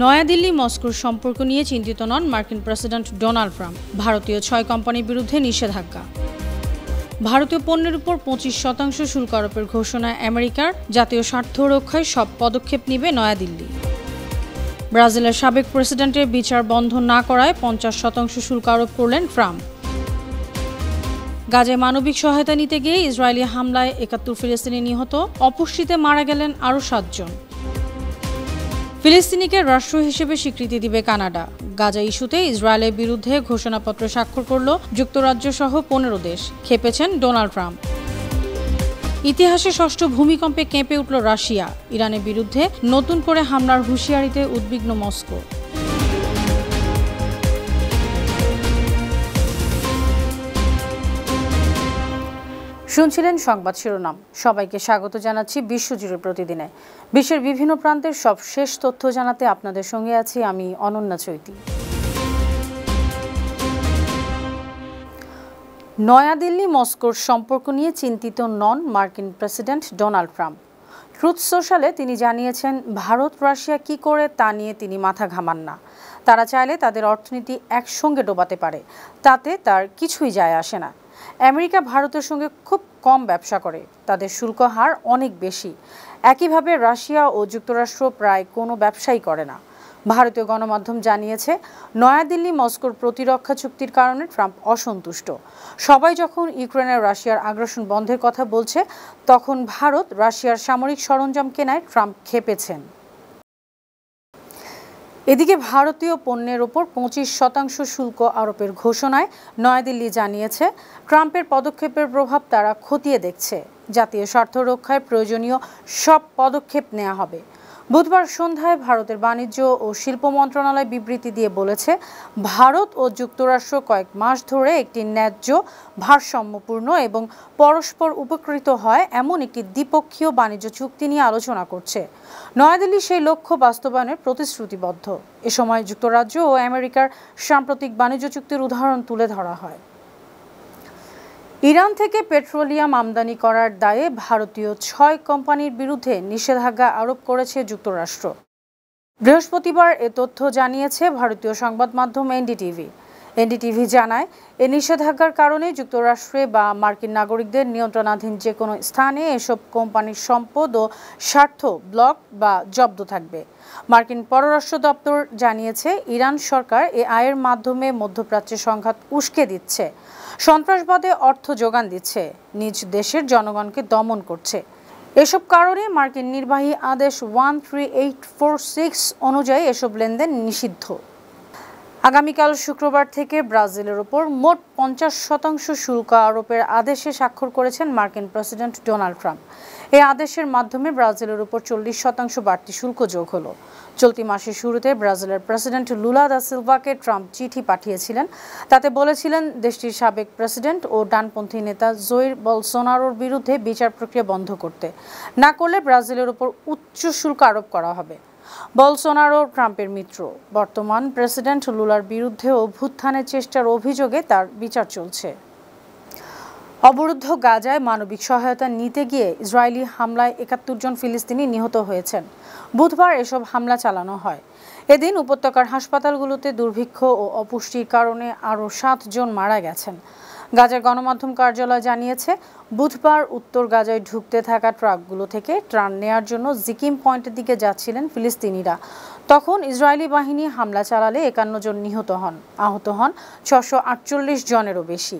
নয়াদিল্লি মস্কোর সম্পর্ক নিয়ে চিন্তিত নন মার্কিন প্রেসিডেন্ট ডোনাল্ড ট্রাম্প। ভারতীয় 6 কোম্পানির বিরুদ্ধে নিষেধাজ্ঞা। ভারতীয় পণ্যের উপর 25% শুল্ক আরোপের ঘোষণায় আমেরিকার জাতীয় স্বার্থ রক্ষায় সব পদক্ষেপ নেবে নয়াদিল্লি। ব্রাজিলের সাবেক প্রেসিডেন্টের বিচার বন্ধ না করায় 50% শুল্ক আরোপ করলেন ট্রাম্প। গাজায় মানবিক সহায়তা নিতে গিয়ে ইসরায়েলি হামলায় 71 ফিলিস্তিনি নিহত, অপুষ্টিতে মারা গেলেন আরও 7 জন। ফিলিস্তিনিকে রাষ্ট্র হিসেবে স্বীকৃতি দিবে কানাডা। গাজা ইস্যুতে ইসরায়েলের বিরুদ্ধে ঘোষণাপত্র স্বাক্ষর করল যুক্তরাজ্য সহ 15 দেশ। খেপেছেন ডোনাল্ড ট্রাম্প। ইতিহাসে ষষ্ঠ ভূমিকম্পে কেঁপে উঠল রাশিয়া। ইরানের বিরুদ্ধে নতুন করে হামলার হুঁশিয়ারিতে উদ্বিগ্ন মস্কো। শুনছিলেন সংবাদ শিরোনাম। সবাইকে স্বাগত জানাচ্ছি বিশ্বজুড়ে প্রতিদিনে। বিশ্বের বিভিন্ন প্রান্তের সব শেষ তথ্য জানাতে আপনাদের সঙ্গে আছি আমি অনন্যা চৈতি। নয়াদিল্লি মস্কোর সম্পর্ক নিয়ে চিন্তিত নন মার্কিন প্রেসিডেন্ট ডোনাল্ড ট্রাম্প। ট্রুথ সোশ্যালে তিনি জানিয়েছেন, ভারত রাশিয়া কি করে তা নিয়ে তিনি মাথা ঘামান না। তারা চাইলে তাদের অর্থনীতি একসঙ্গে ডোবাতে পারে, তাতে তার কিছুই যায় আসে না। আমেরিকা ভারতের সঙ্গে খুব কম ব্যবসা করে, তাদের শুল্ক হার অনেক বেশি। একইভাবে রাশিয়া ও যুক্তরাষ্ট্র প্রায় কোনো ব্যবসাই করে না। ভারতীয় গণমাধ্যম জানিয়েছে, নয়াদিল্লি মস্কোর প্রতিরক্ষা চুক্তির কারণে ট্রাম্প অসন্তুষ্ট। সবাই যখন ইউক্রেনের রাশিয়ার আগ্রাসন বন্ধের কথা বলছে, তখন ভারত রাশিয়ার সামরিক সরঞ্জাম কেনায় ট্রাম্প খেপেছেন। এদিকে ভারতীয় পণ্যের ওপর 25% শুল্ক আরোপের ঘোষণায় নয়াদিল্লি জানিয়েছে, ট্রাম্পের পদক্ষেপের প্রভাব তারা খতিয়ে দেখছে। জাতীয় স্বার্থ রক্ষায় প্রয়োজনীয় সব পদক্ষেপ নেওয়া হবে। বুধবার সন্ধ্যায় ভারতের বাণিজ্য ও শিল্প মন্ত্রণালয় বিবৃতি দিয়ে বলেছে, ভারত ও যুক্তরাষ্ট্র কয়েক মাস ধরে একটি ন্যায্য, ভারসাম্যপূর্ণ এবং পরস্পর উপকৃত হয় এমন একটি দ্বিপক্ষীয় বাণিজ্য চুক্তি নিয়ে আলোচনা করছে। নয়াদিল্লি সেই লক্ষ্য বাস্তবায়নের প্রতিশ্রুতিবদ্ধ। এ সময় যুক্তরাজ্য ও আমেরিকার সাম্প্রতিক বাণিজ্য চুক্তির উদাহরণ তুলে ধরা হয়। ইরান থেকে পেট্রোলিয়াম আমদানি করার দায়ে ভারতীয় 6 কোম্পানির বিরুদ্ধে নিষেধাজ্ঞা আরোপ করেছে যুক্তরাষ্ট্র। বৃহস্পতিবার এ তথ্য জানিয়েছে ভারতীয় সংবাদ মাধ্যম এনডিটিভি। এনডিটিভি জানায়, এ নিষেধাজ্ঞার কারণে যুক্তরাষ্ট্রে বা মার্কিন নাগরিকদের নিয়ন্ত্রণাধীন যে কোনো স্থানে এসব কোম্পানির সম্পদ ও স্বার্থ ব্লক বা জব্দ থাকবে। মার্কিন পররাষ্ট্র দপ্তর জানিয়েছে, ইরান সরকার এ আয়ের মাধ্যমে মধ্যপ্রাচ্যে সংঘাত উস্কে দিচ্ছে, সন্ত্রাসবাদে অর্থ যোগান দিচ্ছে, নিজ দেশের জনগণকে দমন করছে। এসব কারণে মার্কিন নির্বাহী আদেশ 13846 অনুযায়ী এসব লেনদেন নিষিদ্ধ। আগামীকাল শুক্রবার থেকে ব্রাজিলের ওপর মোট 50% শুল্ক আরোপের আদেশে স্বাক্ষর করেছেন মার্কিন প্রেসিডেন্ট ডোনাল্ড ট্রাম্প। এই আদেশের মাধ্যমে ব্রাজিলের উপর 40% বাড়তি শুল্ক যোগ হলো। চলতি মাসের শুরুতে ব্রাজিলের প্রেসিডেন্ট লুলা দা সিলভাকে ট্রাম্প চিঠি পাঠিয়েছিলেন। তাতে বলেছিলেন, দেশটির সাবেক প্রেসিডেন্ট ও ডানপন্থী নেতা জৈর বলসোনারোর বিরুদ্ধে বিচার প্রক্রিয়া বন্ধ করতে না করলে ব্রাজিলের উপর উচ্চ শুল্ক আরোপ করা হবে। বলসোনারো ট্রাম্পের মিত্র। বর্তমান প্রেসিডেন্ট লুলার বিরুদ্ধে অভ্যুত্থানের চেষ্টার অভিযোগে তার বিচার চলছে। অবরুদ্ধ গাজায় মানবিক সহায়তা নিতে গিয়ে ইসরায়েলি হামলায় 71 জন ফিলিস্তিনি নিহত হয়েছেন। বুধবার এসব হামলা চালানো হয়। এদিন উপত্যকার হাসপাতালগুলোতে দুর্ভিক্ষ ও অপুষ্টির কারণে আরও 7 জন মারা গেছেন। গাজার গণমাধ্যম কার্যালয় জানিয়েছে, বুধবার উত্তর গাজায় ঢুকতে থাকা ট্রাকগুলো থেকে ত্রাণ নেয়ার জন্য জিকিম পয়েন্টের দিকে যাচ্ছিলেন ফিলিস্তিনিরা। তখন ইসরায়েলি বাহিনী হামলা চালালে 51 জন নিহত হন। আহত হন 648 জনেরও বেশি।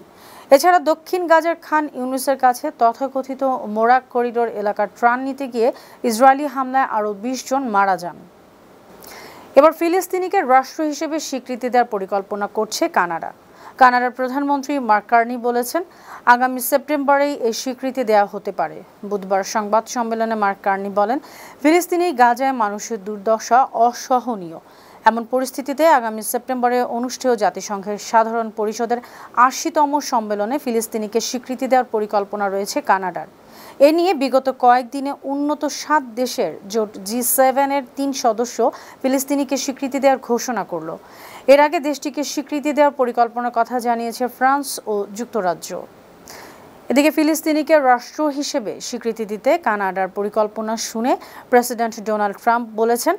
এছাড়া দক্ষিণ গাজার খান ইউনুসের কাছে তথাকথিত মোরাক করিডোর এলাকার ত্রাণ নিতে গিয়ে ইসরায়েলি হামলায় আরও 20 জন মারা যান। এবার ফিলিস্তিনিকে রাষ্ট্র হিসেবে স্বীকৃতি দেওয়ার পরিকল্পনা করছে কানাডা। কানাডার প্রধানমন্ত্রী মার্ক কার্নি বলেছেন, আগামী সেপ্টেম্বরেই এই স্বীকৃতি দেওয়া হতে পারে। বুধবার সংবাদ সম্মেলনে মার্ক কার্নি বলেন, ফিলিস্তিনি গাজায় মানুষের দুর্দশা অসহনীয়। এমন পরিস্থিতিতে আগামী সেপ্টেম্বরে অনুষ্ঠেয় জাতিসংঘের সাধারণ পরিষদের 80তম সম্মেলনে ফিলিস্তিনিকে স্বীকৃতি দেওয়ার পরিকল্পনা রয়েছে কানাডার। এ নিয়ে বিগত কয়েকদিনে উন্নত 7 দেশের জোট G7-এর 3 সদস্য ফিলিস্তিনিকে স্বীকৃতি দেওয়ার ঘোষণা করল। এর আগে দেশটিকে স্বীকৃতি দেওয়ার পরিকল্পনার কথা জানিয়েছে ফ্রান্স ও যুক্তরাজ্য। এদিকে ফিলিস্তিনিকে রাষ্ট্র হিসেবে স্বীকৃতি দিতে কানাডার পরিকল্পনা শুনে প্রেসিডেন্ট ডোনাল্ড ট্রাম্প বলেছেন,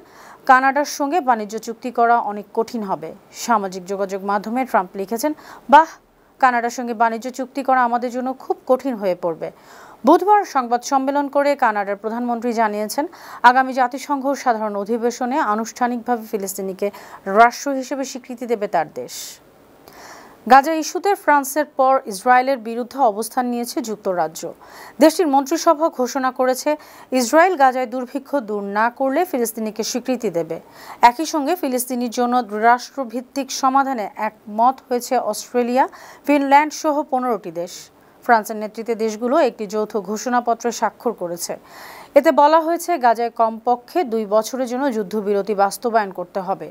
কানাডার সঙ্গে বাণিজ্য চুক্তি করা অনেক কঠিন হবে। সামাজিক যোগাযোগ মাধ্যমে ট্রাম্প লিখেছেন, বাহ, কানাডার সঙ্গে বাণিজ্য চুক্তি করা আমাদের জন্য খুব কঠিন হয়ে পড়বে। বুধবার সংবাদ সম্মেলন করে কানাডার প্রধানমন্ত্রী জানিয়েছেন, আগামী জাতিসংঘ সাধারণ অধিবেশনে আনুষ্ঠানিকভাবে ফিলিস্তিনিকে রাষ্ট্র হিসেবে স্বীকৃতি দেবে তার দেশ। গাজা ইস্যুতে ফ্রান্সের পর ইসরায়েলের বিরুদ্ধে অবস্থান নিয়েছে যুক্তরাজ্য। দেশটির মন্ত্রিসভা ঘোষণা করেছে, ইসরায়েল গাজায় দুর্ভিক্ষ দূর না করলে ফিলিস্তিনিকে স্বীকৃতি দেবে। একই সঙ্গে ফিলিস্তিনির জন্য রাষ্ট্রভিত্তিক সমাধানে একমত হয়েছে অস্ট্রেলিয়া, ফিনল্যান্ড সহ 15টি দেশ। ফ্রান্সের নেতৃত্বে দেশগুলো একটি যৌথ ঘোষণাপত্রে স্বাক্ষর করেছে। এতে বলা হয়েছে, গাজায় কমপক্ষে 2 বছরের জন্য যুদ্ধবিরতি বাস্তবায়ন করতে হবে।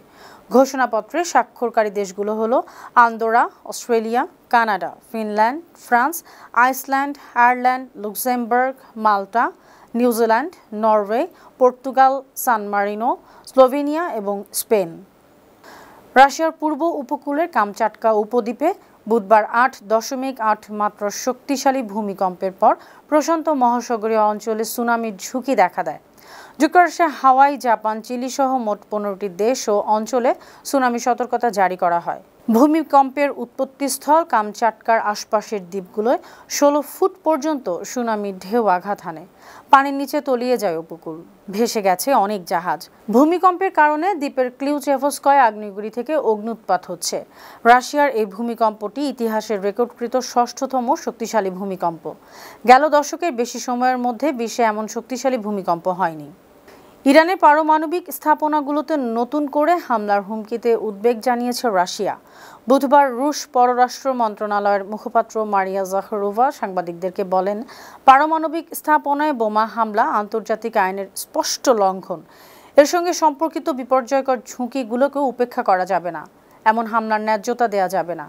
ঘোষণাপত্রে স্বাক্ষরকারী দেশগুলো হলো Andorra, Australia, Canada, Finland, France, Iceland, Ireland, Luxembourg, Malta, New Zealand, Norway, Portugal, San Marino, Slovenia এবং স্পেন। রাশিয়ার পূর্ব উপকূলের কামচাটকা উপদ্বীপে বুধবার 8.8 মাত্রার শক্তিশালী ভূমিকম্পের পর প্রশান্ত মহাসাগরীয় অঞ্চলে সুনামির ঝুঁকি দেখা দেয়। যুক্তরাষ্ট্রে হাওয়াই, জাপান, চিলি সহ মোট 15টি দেশ ও অঞ্চলে সুনামি সতর্কতা জারি করা হয়। ভূমিকম্পের উৎপত্তিস্থল কামচাটকার আশপাশের দ্বীপগুলোয় 16 ফুট পর্যন্ত সুনামির ঢেউ আঘাত হানে। পানির নিচে তলিয়ে যায় উপকূল, ভেসে গেছে অনেক জাহাজ। ভূমিকম্পের কারণে দ্বীপের ক্লিউচেভস্কয় আগ্নেয়গিরি থেকে অগ্ন্যুৎপাত হচ্ছে। রাশিয়ার এই ভূমিকম্পটি ইতিহাসের রেকর্ডকৃত 6ষ্ঠতম শক্তিশালী ভূমিকম্প। গেল দশকের বেশি সময়ের মধ্যে বিশ্বে এমন শক্তিশালী ভূমিকম্প হয়নি। ইরানের পারমাণবিক স্থাপনাগুলোতে নতুন করে হামলার হুমকিতে উদ্বেগ জানিয়েছে রাশিয়া। বুধবার রুশ পররাষ্ট্র মন্ত্রণালয়ের মুখপাত্র মারিয়া জাখারোভা সাংবাদিকদেরকে বলেন, পারমাণবিক স্থাপনায় বোমা হামলা আন্তর্জাতিক আইনের স্পষ্ট লঙ্ঘন। এর সঙ্গে সম্পর্কিত বিপর্যয়কর ঝুঁকিগুলোকে উপেক্ষা করা যাবে না। এমন হামলার ন্যায্যতা দেয়া যাবে না।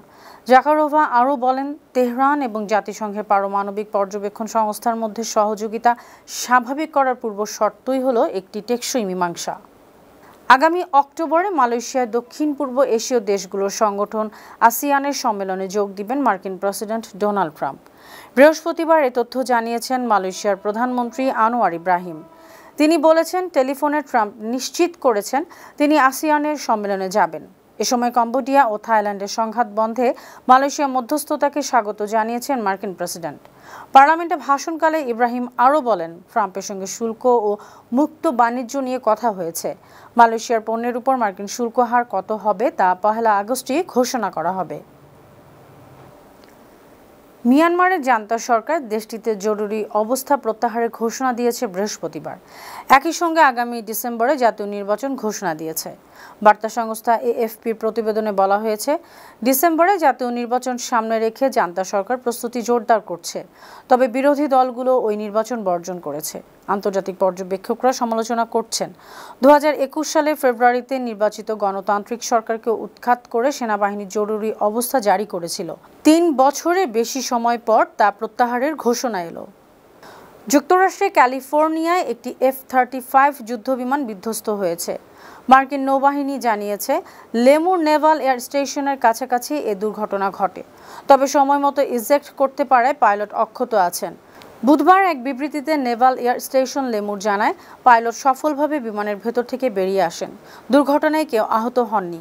জাখারোভা আরও বলেন, তেহরান এবং জাতিসংঘের পারমাণবিক পর্যবেক্ষণ সংস্থার মধ্যে সহযোগিতা স্বাভাবিক করার পূর্ব শর্তই হলো একটি টেকসই মীমাংসা। আগামী অক্টোবরে মালয়েশিয়ায় দক্ষিণ পূর্ব এশীয় দেশগুলোর সংগঠন আসিয়ানের সম্মেলনে যোগ দিবেন মার্কিন প্রেসিডেন্ট ডোনাল্ড ট্রাম্প। বৃহস্পতিবার এ তথ্য জানিয়েছেন মালয়েশিয়ার প্রধানমন্ত্রী আনোয়ার ইব্রাহিম। তিনি বলেছেন, টেলিফোনে ট্রাম্প নিশ্চিত করেছেন তিনি আসিয়ানের সম্মেলনে যাবেন। এ সময় কম্বোডিয়া ও থাইল্যান্ডের সংঘাত বন্ধে মালয়েশিয়া মধ্যস্থতাকে স্বাগত জানিয়েছেন মার্কিন প্রেসিডেন্ট। পার্লামেন্টে ভাষণকালে ইব্রাহিম আরও বলেন, ট্রাম্পের সঙ্গে শুল্ক ও মুক্ত বাণিজ্য নিয়ে কথা হয়েছে। মালয়েশিয়ার পণ্যের উপর মার্কিন শুল্ক হার কত হবে তা 1 আগস্টে ঘোষণা করা হবে। মিয়ানমারের জান্তা সরকার দেশটিতে জরুরি অবস্থা প্রত্যাহারের ঘোষণা দিয়েছে বৃহস্পতিবার। একই সঙ্গে আগামী ডিসেম্বরে জাতীয় নির্বাচন ঘোষণা দিয়েছে। বার্তা সংস্থা এএফপির প্রতিবেদনে বলা হয়েছে, ডিসেম্বরে জাতীয় নির্বাচন সামনে রেখে জান্তা সরকার প্রস্তুতি জোরদার করছে। তবে বিরোধী দলগুলো ওই নির্বাচন বর্জন করেছে। আন্তর্জাতিক পর্যবেক্ষকরা সমালোচনা করছেন, 2021 সালের ফেব্রুয়ারিতে নির্বাচিত গণতান্ত্রিক সরকারকে উৎখাত করে সেনাবাহিনী জরুরি অবস্থা জারি করেছিল। 3 বছরের বেশি সময় পর তা প্রত্যাহারের ঘোষণা এলো। যুক্তরাষ্ট্রের ক্যালিফোর্নিয়ায় একটি F-35 যুদ্ধবিমান বিধ্বস্ত হয়েছে। মার্কিন নৌবাহিনী জানিয়েছে, লেমুর নেভাল এয়ার স্টেশনের কাছাকাছি এ দুর্ঘটনা ঘটে। তবে সময়মতো ইজেক্ট করতে পারায় পাইলট অক্ষত আছেন। বুধবার এক বিবৃতিতে নেভাল এয়ার স্টেশন লেমুর জানায়, পাইলট সফলভাবে বিমানের ভেতর থেকে বেরিয়ে আসেন। দুর্ঘটনায় কেউ আহত হননি।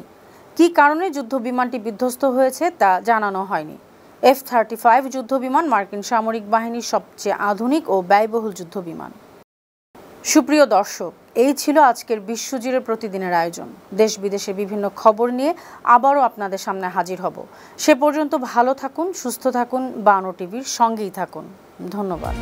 কী কারণে যুদ্ধবিমানটি বিধ্বস্ত হয়েছে তা জানানো হয়নি। F-35 যুদ্ধবিমান মার্কিন সামরিক বাহিনীর সবচেয়ে আধুনিক ও ব্যয়বহুল যুদ্ধবিমান। সুপ্রিয় দর্শক, এই ছিল আজকের বিশ্বজুড়ে প্রতিদিনের আয়োজন। দেশ বিদেশের বিভিন্ন খবর নিয়ে আবারও আপনাদের সামনে হাজির হব। সে পর্যন্ত ভালো থাকুন, সুস্থ থাকুন, বানো টিভির সঙ্গেই থাকুন। ধন্যবাদ।